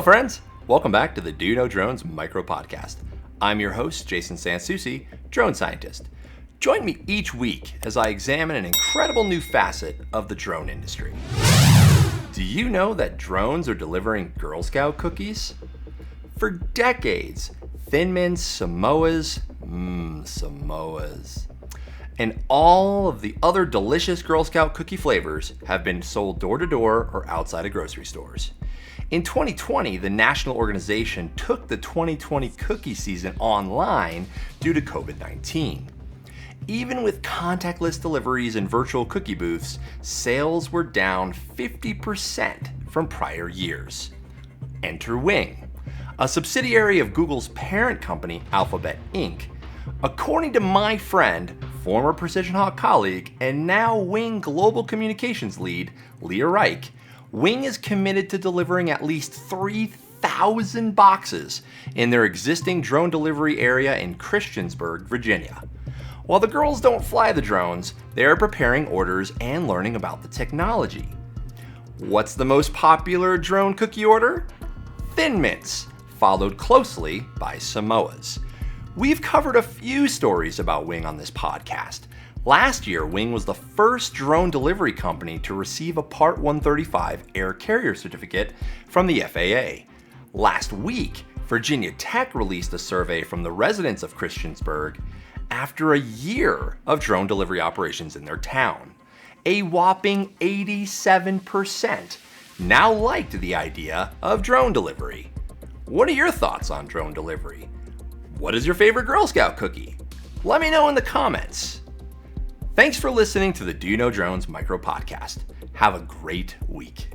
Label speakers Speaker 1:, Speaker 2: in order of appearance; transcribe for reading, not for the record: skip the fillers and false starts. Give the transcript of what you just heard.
Speaker 1: Hello, friends. Welcome back to the Do You Know Drones Micro Podcast. I'm your host, Jason Sansucci, drone scientist. Join me each week as I examine an incredible new facet of the drone industry. Do you know that drones are delivering Girl Scout cookies? For decades, Thin Mints, Samoas, and all of the other delicious Girl Scout cookie flavors have been sold door to door or outside of grocery stores. In 2020, the national organization took the 2020 cookie season online due to COVID-19. Even with contactless deliveries and virtual cookie booths, sales were down 50% from prior years. Enter Wing, a subsidiary of Google's parent company, Alphabet Inc. According to my friend, former Precision Hawk colleague, and now Wing Global Communications lead, Leah Reich, Wing is committed to delivering at least 3,000 boxes in their existing drone delivery area in Christiansburg, Virginia. While the girls don't fly the drones, they are preparing orders and learning about the technology. What's the most popular drone cookie order? Thin Mints, followed closely by Samoas. We've covered a few stories about Wing on this podcast. Last year, Wing was the first drone delivery company to receive a Part 135 air carrier certificate from the FAA. Last week, Virginia Tech released a survey from the residents of Christiansburg after a year of drone delivery operations in their town. A whopping 87% now liked the idea of drone delivery. What are your thoughts on drone delivery? What is your favorite Girl Scout cookie? Let me know in the comments. Thanks for listening to the Do You Know Drones Micro Podcast. Have a great week.